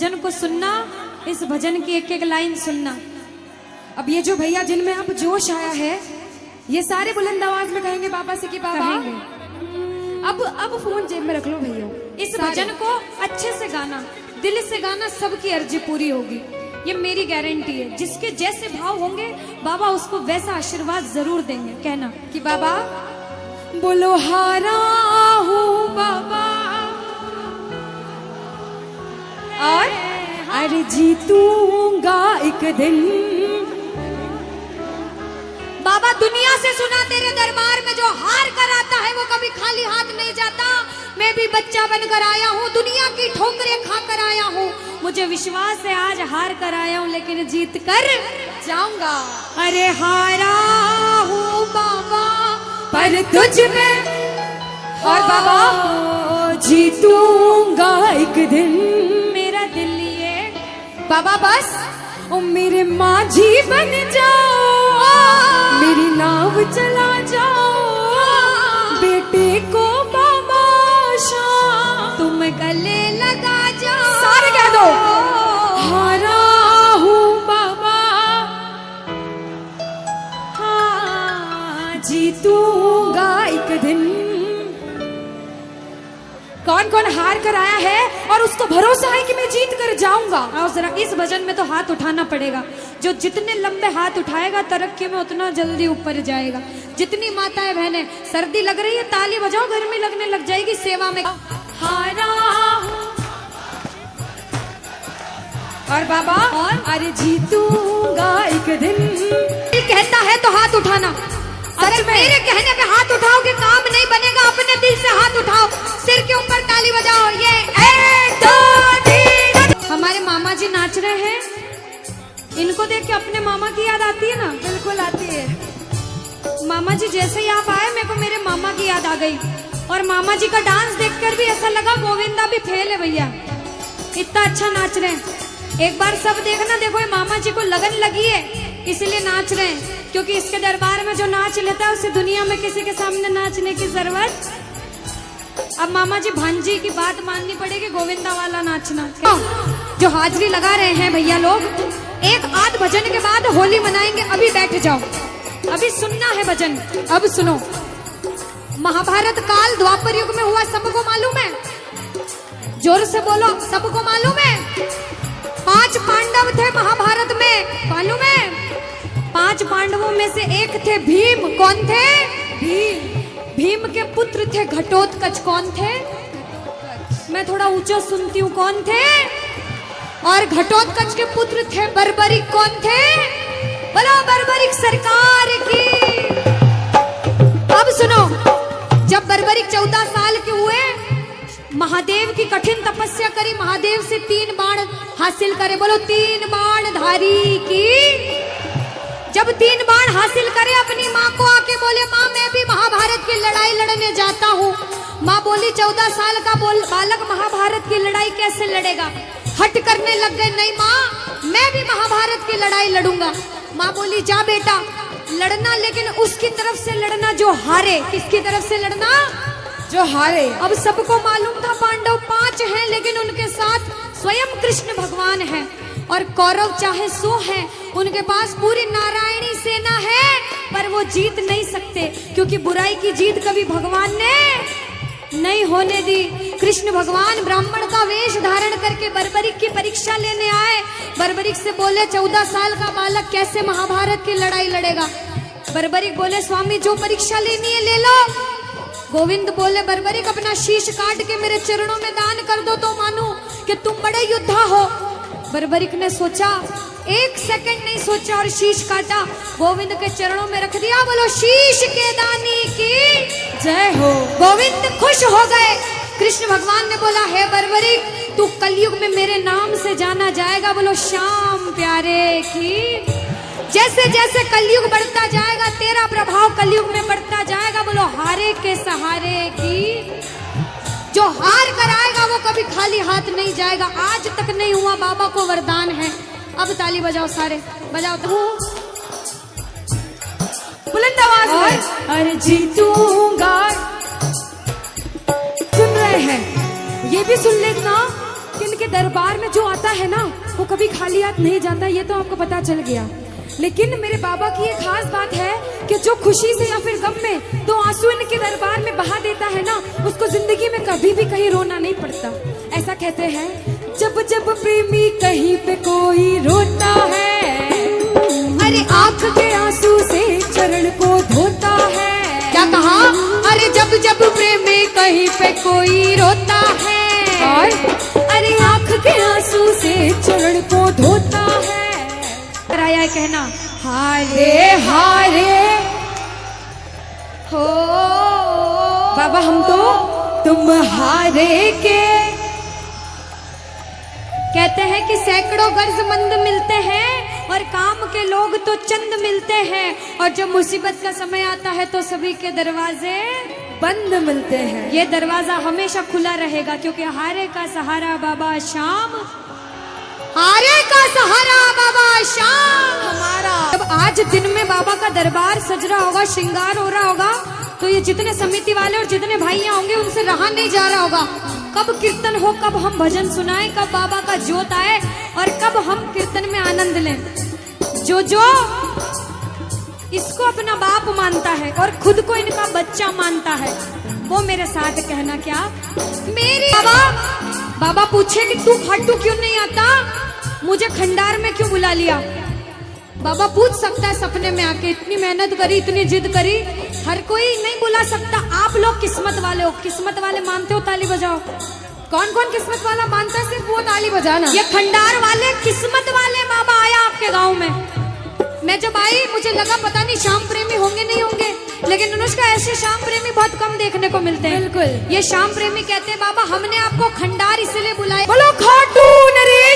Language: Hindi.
भजन को सुनना, इस भजन की एक एक लाइन सुनना। अब ये जो भैया जिनमें अब जोश आया है, ये सारे बुलंद आवाज में कहेंगे बाबा से कि बाबा अब फोन जेब में रख लो भैया। इस भजन को अच्छे से गाना, दिल से गाना, सबकी अर्जी पूरी होगी, ये मेरी गारंटी है। जिसके जैसे भाव होंगे बाबा उसको वैसा आशीर्वाद जरूर देंगे। कहना कि बाबा बोलो हारा हूँ बाबा और अरे जीतूंगा एक दिन। बाबा दुनिया से सुना तेरे दरबार में जो हार कर आता है वो कभी खाली हाथ नहीं जाता। मैं भी बच्चा बनकर आया हूँ, दुनिया की ठोकरें खाकर आया हूँ। मुझे विश्वास है आज हार कर आया हूँ लेकिन जीत कर जाऊंगा। अरे हारा हूँ बाबा पर तुझ में और बाबा जीतूंगा एक दिन। मेरा दिल ये बाबा बस ओ मेरे माझी बन जाओ, मेरी नाव चला जाओ, बेटे को बाबा शाम तुम गले लगा जाओ। सारे कह दो हारा हूँ बाबा, हाँ जीतूंगा एक दिन। कौन कौन हार कर आया है और उसको भरोसा है कि मैं जीत कर जाऊंगा? और जरा इस भजन में तो हाथ उठाना पड़ेगा। जो जितने लंबे हाथ उठाएगा तरक्की में उतना जल्दी ऊपर जाएगा। जितनी माताएं बहनें सर्दी लग रही है ताली बजाओ, गर्मी लगने लग जाएगी सेवा में। हारा और बाबा और अरे जीतूंगा एक दिन। कहता है तो हाथ उठाना। अगर मेरे कहने पे हाथ उठाओगे काम नहीं बनेगा। अपने दिल से हाथ उठाओ, सिर के ऊपर ताली बजाओ। ये 1 2 3। हमारे मामा जी नाच रहे हैं, इनको देख के अपने मामा की याद आती है ना? बिल्कुल आती है। मामा जी जैसे ही आप आए मेरे को मेरे मामा की याद आ गई। और मामा जी का डांस देखकर भी ऐसा लगा गोविंदा भी फेल है भैया, इतना अच्छा नाच रहे हैं। एक बार सब देखना, देखो ये मामा जी को लगन लगी है इसलिए नाच रहे हैं। क्योंकि इसके दरबार में जो नाच लेता है उसे दुनिया में किसी के सामने नाचने की जरूरत। अब मामा जी भांजी की बात माननी पड़ेगी, गोविंदा वाला नाचना। जो हाजिरी लगा रहे हैं भैया लोग, एक आध भजन के बाद होली मनाएंगे। अभी बैठ जाओ, अभी सुनना है भजन। अब सुनो, महाभारत काल द्वापर युग में हुआ, सबको मालूम है? जोर से बोलो, सबको मालूम है? 5 पांडव थे महाभारत में, मालूम है? 5 पांडवों में से एक थे भीम। कौन थे? भीम। भीम के पुत्र थे घटोत्कच। कौन थे? मैं थोड़ा ऊंचा सुनती हूँ। कौन थे? और घटोत्कच के पुत्र थे बर्बरिक। कौन थे? बोलो बर्बरिक सरकार की। अब सुनो, जब बर्बरिक 14 साल के हुए, महादेव की कठिन तपस्या करी, महादेव से 3 बाण हासिल करे। बोलो 3 बाण धारी की। जब 3 बाण हासिल करे अपनी माँ को आके बोले माँ मैं भी महाभारत की लड़ाई लड़ने जाता हूँ। माँ बोली 14 साल का बालक महाभारत की लड़ाई कैसे लड़ेगा? हट करने लग गए, नहीं माँ मैं भी महाभारत की लड़ाई लड़ूंगा। माँ बोली जा बेटा लड़ना, लेकिन उसकी तरफ से लड़ना जो हारे। किसकी तरफ से लड़ना? जो हारे। अब सबको मालूम था पांडव 5 हैं लेकिन उनके साथ स्वयं कृष्ण भगवान है। और कौरव चाहे 100 हैं, उनके पास पूरी नारायणी सेना है, पर वो जीत नहीं सकते क्योंकि बुराई की जीत कभी भगवान ने नहीं होने दी। कृष्ण भगवान ब्राह्मण का वेश धारण करके बर्बरिक की परीक्षा लेने आए। बर्बरिक से बोले 14 साल का बालक कैसे महाभारत की लड़ाई लड़ेगा? बर्बरिक बोले स्वामी जो परीक्षा लेनी है ले लो। गोविंद बोले बर्बरिक अपना शीश काट के मेरे चरणों में दान कर दो तो मानूं कि तुम बड़े योद्धा हो। बर्बरिक ने सोचा, 1 सेकंड नहीं सोचा और शीश काटा, गोविंद के चरणों में रख दिया। बोलो शीश के दानी की जय हो। गोविंद खुश हो गए। कृष्ण भगवान ने बोला हे बर्बरिक तू कलयुग में मेरे नाम से जाना जाएगा। बोलो श्याम प्यारे की। जैसे जैसे कलयुग बढ़ता जाएगा तेरा प्रभाव कलयुग में बढ़ता जाएगा। बोलो हारे के सहारे की। जो हार कर आएगा वो कभी खाली हाथ नहीं जाएगा। आज तक नहीं हुआ, बाबा को वरदान है। अब ताली बजाओ, सारे बजाओ तो बुलंद आवाज में। अरे जीतूंगा। सुन रहे हैं? ये भी सुन लेना, किनके के दरबार में जो आता है ना वो कभी खाली हाथ नहीं जाता, ये तो आपको पता चल गया। लेकिन मेरे बाबा की एक खास बात है कि जो खुशी से या फिर गम में दो आंसू इनके दरबार में बहा देता है ना, उसको जिंदगी में कभी भी कहीं रोना नहीं पड़ता। ऐसा कहते हैं, जब जब प्रेमी कहीं पे कोई रोता है, अरे आंख के आंसू से चरण को धोता है। क्या कहा? अरे जब जब प्रेमी कहीं पे कोई रोता है, और अरे आंख के आंसू से चरण को धोता है। आया है कहना, हारे हारे हो बाबा, हम तो तुम हारे के। कहते हैं कि सैकड़ों गर्जमंद मिलते हैं और काम के लोग तो चंद मिलते हैं, और जब मुसीबत का समय आता है तो सभी के दरवाजे बंद मिलते हैं। ये दरवाजा हमेशा खुला रहेगा, क्योंकि हारे का सहारा बाबा शाम, हारे का सहारा बाबा शाम हमारा। जब आज दिन में बाबा का दरबार सज रहा होगा, श्रृंगार हो रहा होगा, तो ये जितने समिति वाले और जितने भाइयां होंगे उनसे रहा नहीं जा रहा होगा। कब कीर्तन हो, कब हम भजन सुनाएं, कब बाबा का जोत आए और कब हम कीर्तन में आनंद लें। जो इसको अपना बाप मानता है और खुद को इनका बच्चा मानता है, वो मेरे साथ कहना, क्या मेरी बाबा पूछे कि तू खाटू क्यों नहीं आता, मुझे खंडार में क्यों बुला लिया। बाबा पूछ सकता है सपने में आके, इतनी मेहनत करी, इतनी जिद करी, हर कोई नहीं बुला सकता। आप लोग किस्मत वाले हो, किस्मत वाले मानते हो, ताली बजाओ। कौन कौन किस्मत वाला मानता है, सिर्फ वो ताली बजाना। ये खंडार वाले किस्मत वाले बाबा आया आपके गाँव में। मैं जब आई मुझे लगा पता नहीं श्याम प्रेमी होंगे नहीं होंगे, लेकिन अनुष्का ऐसे श्याम प्रेमी बहुत कम देखने को मिलते हैं। बिल्कुल, ये श्याम प्रेमी कहते हैं, बाबा हमने आपको खंडार इसलिए बुलाया, बोलो खाटू नरेश